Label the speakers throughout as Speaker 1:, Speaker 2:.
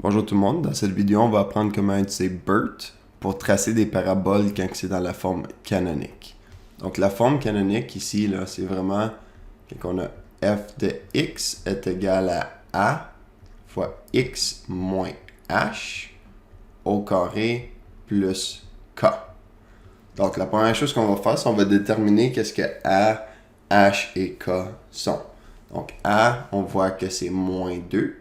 Speaker 1: Bonjour tout le monde, dans cette vidéo on va apprendre comment utiliser BERT pour tracer des paraboles quand c'est dans la forme canonique. Donc la forme canonique ici, là, c'est vraiment quand on a f de x est égal à a fois x moins h au carré plus k. Donc la première chose qu'on va faire, c'est qu'on va déterminer qu'est-ce que a, h et k sont. Donc a, on voit que c'est moins 2.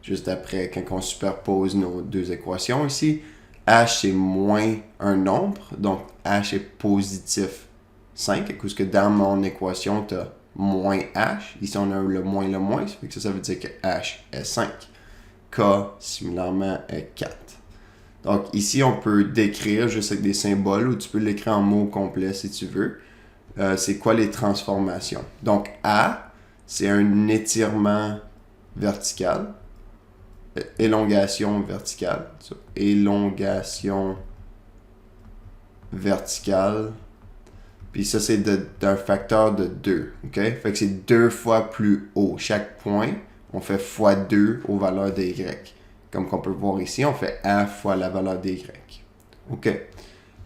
Speaker 1: Juste après, quand on superpose nos deux équations ici, h c'est moins un nombre, donc h est positif 5, à cause que dans mon équation, tu as moins h. Ici, on a le moins, ça veut dire que h est 5. K, similairement, est 4. Donc ici, on peut décrire juste avec des symboles, ou tu peux l'écrire en mots complets si tu veux. C'est quoi les transformations? Donc A, c'est un étirement vertical. Élongation verticale. Élongation verticale. Puis ça, c'est d'un facteur de 2. OK? Fait que c'est 2 fois plus haut. Chaque point, on fait fois 2 aux valeurs de y. Comme qu'on peut voir ici, on fait a fois la valeur de y. OK.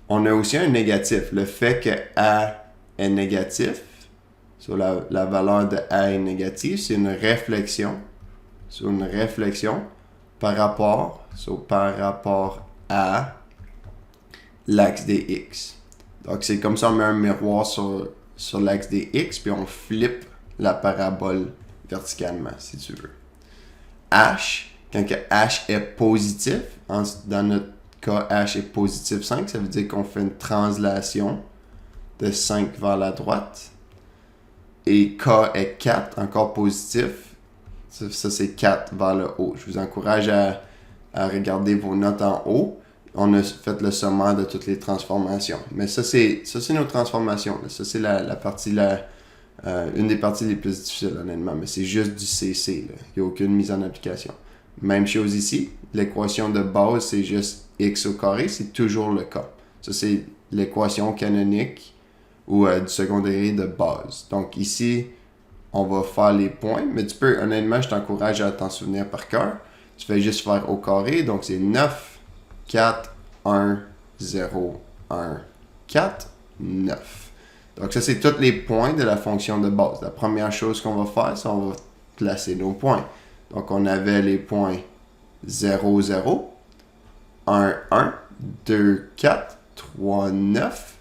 Speaker 1: On a aussi un négatif. Le fait que a est négatif, sur la valeur de a est négative, c'est une réflexion. Sur une réflexion par rapport à l'axe des x. Donc, c'est comme ça, on met un miroir sur l'axe des x, puis on flippe la parabole verticalement, si tu veux. H, quand que H est positif, dans notre cas, H est positif 5, ça veut dire qu'on fait une translation de 5 vers la droite. Et K est 4, encore positif. Ça, c'est 4 vers le haut. Je vous encourage à regarder vos notes en haut. On a fait le sommaire de toutes les transformations. Mais ça, c'est nos transformations. Ça, c'est la partie, une des parties les plus difficiles, honnêtement. Mais c'est juste du CC. Là. Il n'y a aucune mise en application. Même chose ici. L'équation de base, c'est juste x au carré. C'est toujours le cas. Ça, c'est l'équation canonique ou du second degré de base. Donc ici, on va faire les points, mais tu peux, honnêtement, je t'encourage à t'en souvenir par cœur. Tu fais juste faire au carré, donc c'est 9, 4, 1, 0, 1, 4, 9. Donc ça, c'est tous les points de la fonction de base. La première chose qu'on va faire, c'est qu'on va placer nos points. Donc on avait les points 0, 0, 1, 1, 2, 4, 3, 9,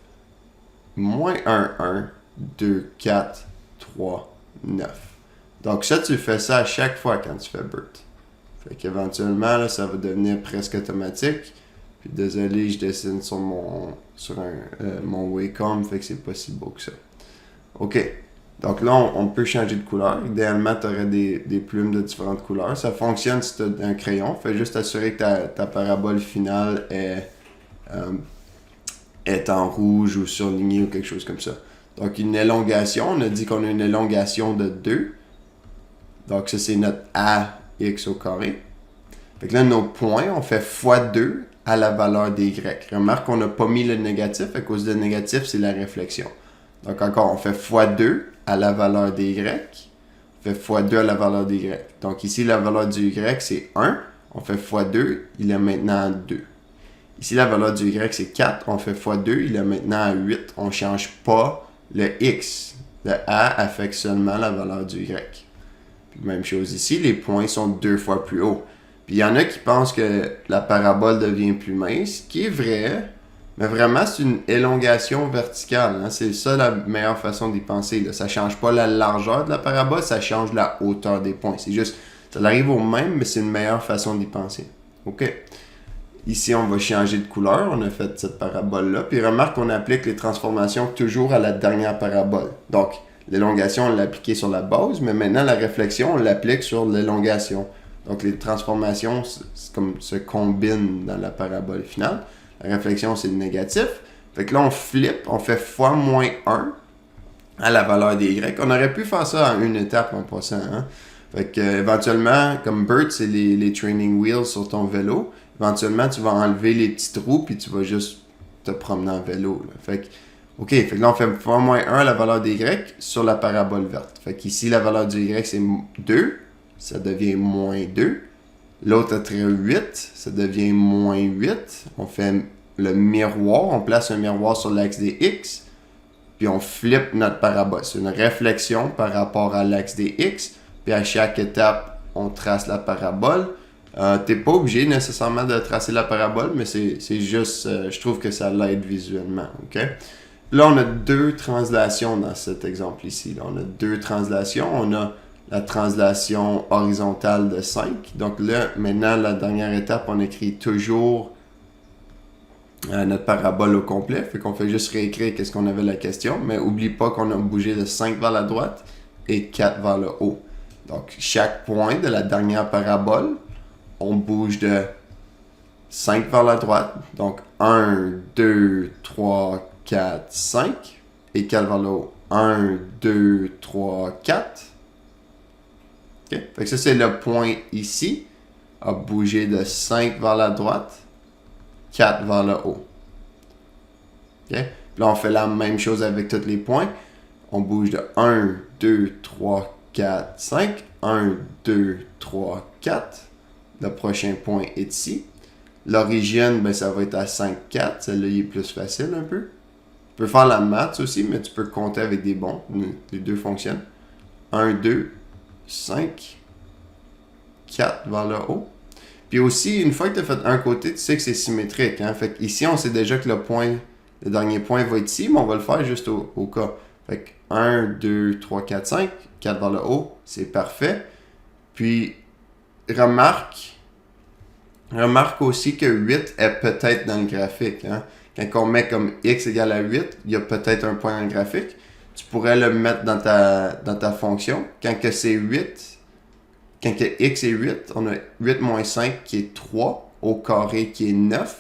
Speaker 1: moins 1, 1, 2, 4, 3, 9. Donc ça, tu fais ça à chaque fois quand tu fais BERT. Fait qu'éventuellement, là, ça va devenir presque automatique. Puis désolé, je dessine sur mon Wacom, fait que c'est pas si beau que ça. OK. Donc là, on peut changer de couleur. Idéalement, tu aurais des plumes de différentes couleurs. Ça fonctionne si tu as un crayon. Fais juste assurer que ta parabole finale est en rouge ou surlignée ou quelque chose comme ça. Donc, une élongation, on a dit qu'on a une élongation de 2. Donc, ça, c'est notre AX au carré. Fait que là, nos points, on fait x2 à la valeur des Y. Remarque qu'on n'a pas mis le négatif. À cause de négatif, c'est la réflexion. Donc, encore, on fait x2 à la valeur des Y. On fait x2 à la valeur des Y. Donc, ici, la valeur du Y, c'est 1. On fait x2, il est maintenant 2. Ici, la valeur du Y, c'est 4. On fait x2, il est maintenant à 8. On ne change pas le X. Le A affecte seulement la valeur du Y. Puis même chose ici, les points sont 2 fois plus hauts. Puis il y en a qui pensent que la parabole devient plus mince, ce qui est vrai, mais vraiment c'est une élongation verticale. Hein? C'est ça la meilleure façon d'y penser. Là. Ça ne change pas la largeur de la parabole, ça change la hauteur des points. C'est juste, ça arrive au même, mais c'est une meilleure façon d'y penser. OK. Ici, on va changer de couleur. On a fait cette parabole-là. Puis remarque qu'on applique les transformations toujours à la dernière parabole. Donc, l'élongation, on l'a appliquée sur la base, mais maintenant, la réflexion, on l'applique sur l'élongation. Donc, les transformations se combinent dans la parabole finale. La réflexion, c'est le négatif. Fait que là, on flippe, on fait fois moins 1 à la valeur des Y. On aurait pu faire ça en une étape en passant. Hein? Fait que, éventuellement, comme BERT, c'est les training wheels sur ton vélo. Éventuellement, tu vas enlever les petits trous puis tu vas juste te promener en vélo. Là. Fait que, OK, fait que là, on fait fois moins 1 la valeur des Y sur la parabole verte. Fait qu'ici, la valeur du Y, c'est 2. Ça devient moins 2. L'autre attrait 8, ça devient moins 8. On fait le miroir, on place un miroir sur l'axe des X, puis on flippe notre parabole. C'est une réflexion par rapport à l'axe des X, puis à chaque étape, on trace la parabole. T'es pas obligé nécessairement de tracer la parabole, mais c'est juste, je trouve que ça l'aide visuellement, ok? Là, on a deux translations dans cet exemple ici. Là, on a deux translations. On a la translation horizontale de 5. Donc là, maintenant, la dernière étape, on écrit toujours notre parabole au complet. Fait qu'on fait juste réécrire qu'est-ce qu'on avait la question. Mais oublie pas qu'on a bougé de 5 vers la droite et 4 vers le haut. Donc, chaque point de la dernière parabole, on bouge de 5 vers la droite. Donc, 1, 2, 3, 4, 5. Et 4 vers le haut. 1, 2, 3, 4. Okay? Fait que ça, c'est le point ici. A bougé de 5 vers la droite. 4 vers le haut. Okay? Là, on fait la même chose avec tous les points. On bouge de 1, 2, 3, 4, 5. 1, 2, 3, 4. Le prochain point est ici. L'origine, ben, ça va être à 5, 4. Celle-là, il est plus facile un peu. Tu peux faire la maths aussi, mais tu peux compter avec des bons. Les deux fonctionnent. 1, 2, 5, 4 vers le haut. Puis aussi, une fois que tu as fait un côté, tu sais que c'est symétrique. Hein? Fait qu'ici, on sait déjà que le dernier point va être ici, mais on va le faire juste au cas. Fait que 1, 2, 3, 4, 5, 4 vers le haut, c'est parfait. Puis, remarque aussi que 8 est peut-être dans le graphique. Hein? Quand on met comme x égale à 8, il y a peut-être un point dans le graphique. Tu pourrais le mettre dans ta fonction. Quand que c'est 8, quand que x est 8, on a 8 moins 5 qui est 3 au carré qui est 9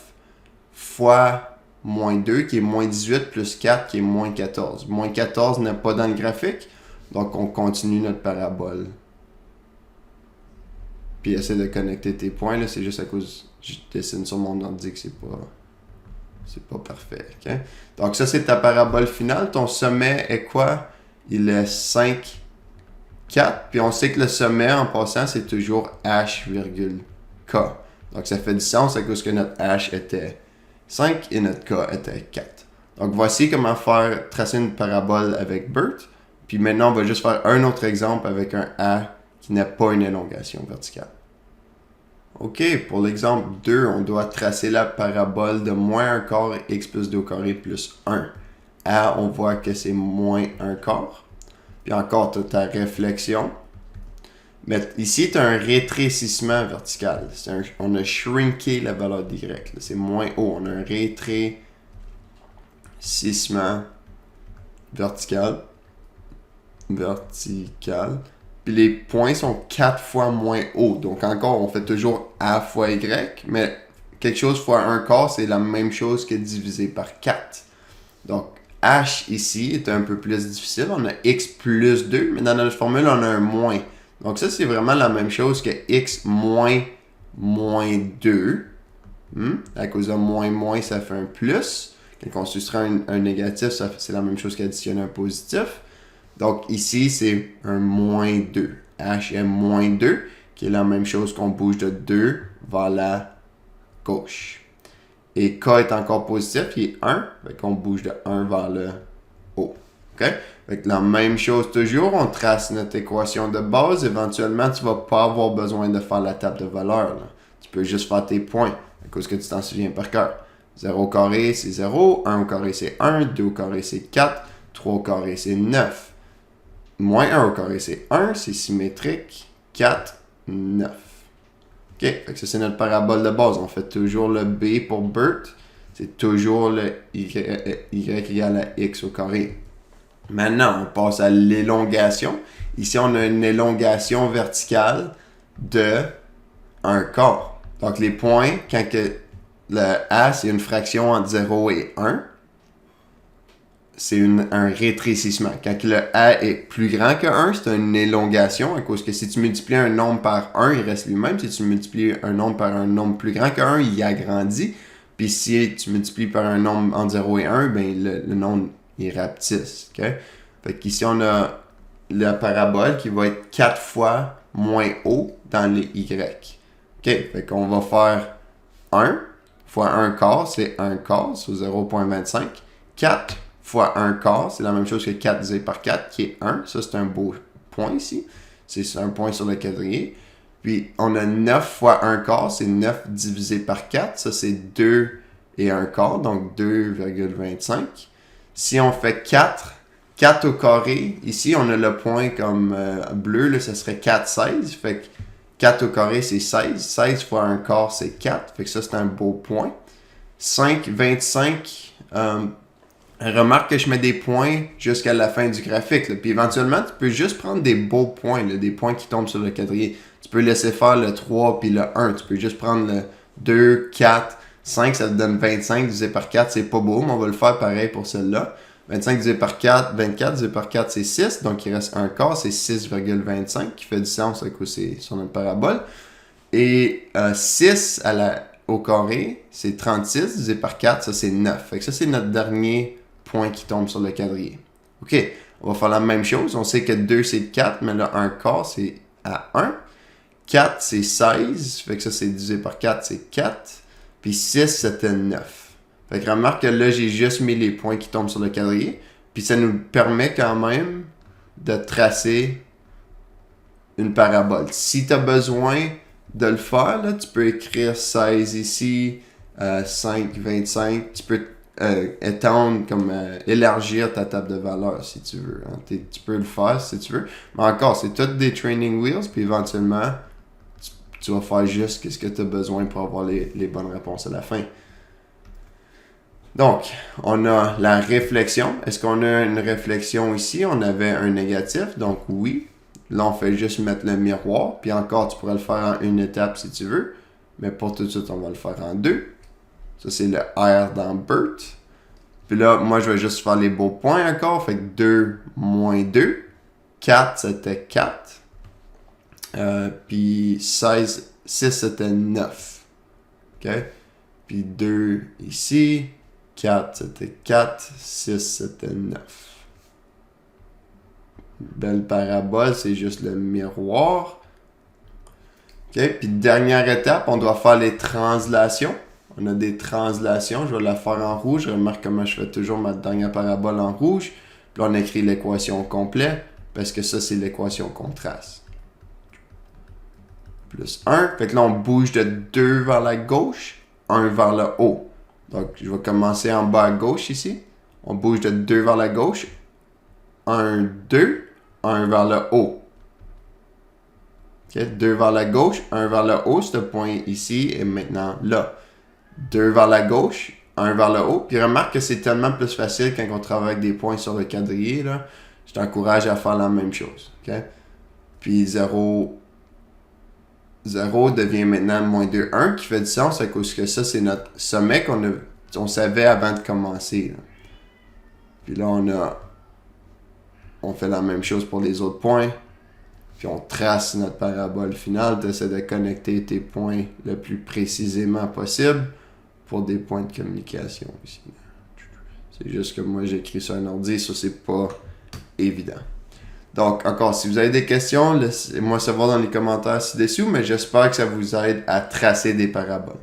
Speaker 1: fois moins 2 qui est moins 18 plus 4 qui est moins 14. Moins 14 n'est pas dans le graphique, donc on continue notre parabole. Puis essaie de connecter tes points, là, c'est juste à cause je dessine sur mon ordi que c'est pas parfait. Okay? Donc ça, c'est ta parabole finale. Ton sommet est quoi? Il est 5, 4. Puis on sait que le sommet, en passant, c'est toujours h, k. Donc ça fait du sens à cause que notre h était 5 et notre k était 4. Donc voici comment tracer une parabole avec BERT. Puis maintenant, on va juste faire un autre exemple avec un a qui n'a pas une élongation verticale. OK, pour l'exemple 2, on doit tracer la parabole de moins 1 quart x plus 2 au carré plus 1. A, on voit que c'est moins 1 quart. Puis encore, tu as ta réflexion. Mais ici, tu as un rétrécissement vertical. On a shrinké la valeur d'y. C'est moins haut. On a un rétrécissement vertical. Puis les points sont 4 fois moins hauts. Donc encore, on fait toujours A fois Y, mais quelque chose fois 1 quart, c'est la même chose que divisé par 4. Donc H ici est un peu plus difficile. On a X plus 2, mais dans notre formule, on a un moins. Donc ça, c'est vraiment la même chose que X moins 2. À cause de moins, ça fait un plus. Quand on soustrait un négatif, c'est la même chose qu'additionner un positif. Donc ici, c'est un moins 2. H est moins 2, qui est la même chose qu'on bouge de 2 vers la gauche. Et K est encore positif, il est 1, fait qu'on bouge de 1 vers le haut. OK? Fait que la même chose toujours, on trace notre équation de base. Éventuellement, tu ne vas pas avoir besoin de faire la table de valeur. Là. Tu peux juste faire tes points, à cause que tu t'en souviens par cœur. 0 au carré, c'est 0. 1 au carré, c'est 1. 2 au carré, c'est 4. 3 au carré, c'est 9. Moins 1 au carré, c'est 1. C'est symétrique. 4, 9. OK, fait que ça, c'est notre parabole de base. On fait toujours le B pour BERT. C'est toujours le y égale à x au carré. Maintenant, on passe à l'élongation. Ici, on a une élongation verticale de 1 quart. Donc, les points, quand que le A, c'est une fraction entre 0 et 1, c'est un rétrécissement. Quand le A est plus grand que 1, c'est une élongation, à cause que si tu multiplies un nombre par 1, il reste lui-même. Si tu multiplies un nombre par un nombre plus grand que 1, il agrandit. Puis si tu multiplies par un nombre entre 0 et 1, ben le nombre il rapetisse. Okay? Fait qu'ici, on a la parabole qui va être 4 fois moins haut dans les Y. fait qu'on va faire 1 fois 1 quart, c'est 1 quart, c'est 0,25. 4 fois 1 quart, c'est la même chose que 4 divisé par 4, qui est 1. Ça, c'est un beau point ici. C'est un point sur le quadrillé. Puis, on a 9 fois 1 quart, c'est 9 divisé par 4. Ça, c'est 2 et 1 quart, donc 2,25. Si on fait 4 au carré, ici, on a le point comme bleu, là, ça serait 4, 16. Fait que 4 au carré, c'est 16. 16 fois 1 quart, c'est 4. Fait que ça, c'est un beau point. 5, 25. Remarque que je mets des points jusqu'à la fin du graphique. Là. Puis éventuellement, tu peux juste prendre des beaux points, là, des points qui tombent sur le quadrillé. Tu peux laisser faire le 3 puis le 1. Tu peux juste prendre le 2, 4, 5, ça te donne 25 divisé par 4. C'est pas beau, mais on va le faire pareil pour celle-là. 25 divisé par 4, 24 divisé par 4, c'est 6. Donc, il reste un quart, c'est 6,25 qui fait du sens à cause c'est sur notre parabole. Et 6 au carré, c'est 36 divisé par 4, ça c'est 9. Fait que ça, c'est notre dernier point qui tombe sur le quadrillé. OK, on va faire la même chose. On sait que 2, c'est 4, mais là, un quart, c'est à 1. 4, c'est 16. Fait que ça, c'est divisé par 4, c'est 4. Puis 6, c'était 9. Fait que remarque que là, j'ai juste mis les points qui tombent sur le quadrillé. Puis ça nous permet quand même de tracer une parabole. Si tu as besoin de le faire, là, tu peux écrire 16 ici, 5, 25. Tu peux étendre, élargir ta table de valeurs si tu veux. Hein. Tu peux le faire si tu veux. Mais encore, c'est tout des training wheels. Puis éventuellement, tu vas faire juste ce que tu as besoin pour avoir les bonnes réponses à la fin. Donc, on a la réflexion. Est-ce qu'on a une réflexion ici? On avait un négatif, donc oui. Là, on fait juste mettre le miroir. Puis encore, tu pourrais le faire en une étape si tu veux. Mais pour tout de suite, on va le faire en 2. Ça, c'est le R dans BERT. Puis là, moi, je vais juste faire les beaux points encore. Fait que 2 moins 2. 4, c'était 4. Puis 6, c'était 9. OK? Puis 2 ici. 4, c'était 4. 6, c'était 9. Belle parabole, c'est juste le miroir. OK, puis dernière étape, on doit faire les translations. On a des translations, je vais la faire en rouge. Remarque comment je fais toujours ma dernière parabole en rouge. Puis là, on écrit l'équation complète, parce que ça, c'est l'équation qu'on trace. Plus 1, fait que là, on bouge de 2 vers la gauche, 1 vers le haut. Donc, je vais commencer en bas à gauche ici. On bouge de 2 vers la gauche. 1, 2. 1 vers le haut. Okay? 2 vers la gauche, 1 vers le haut. Ce point ici est maintenant là. 2 vers la gauche, 1 vers le haut. Puis remarque que c'est tellement plus facile quand on travaille avec des points sur le quadrillé. Là. Je t'encourage à faire la même chose. Okay? Puis 0 devient maintenant moins 2, 1, qui fait du sens à cause que ça, c'est notre sommet qu'on savait avant de commencer. Là. Puis là, on fait la même chose pour les autres points. Puis on trace notre parabole finale. Tu essaies de connecter tes points le plus précisément possible pour des points de communication ici. C'est juste que moi, j'écris sur un ordi, ça, c'est pas évident. Donc, encore, si vous avez des questions, laissez-moi savoir dans les commentaires ci-dessous, mais j'espère que ça vous aide à tracer des paraboles.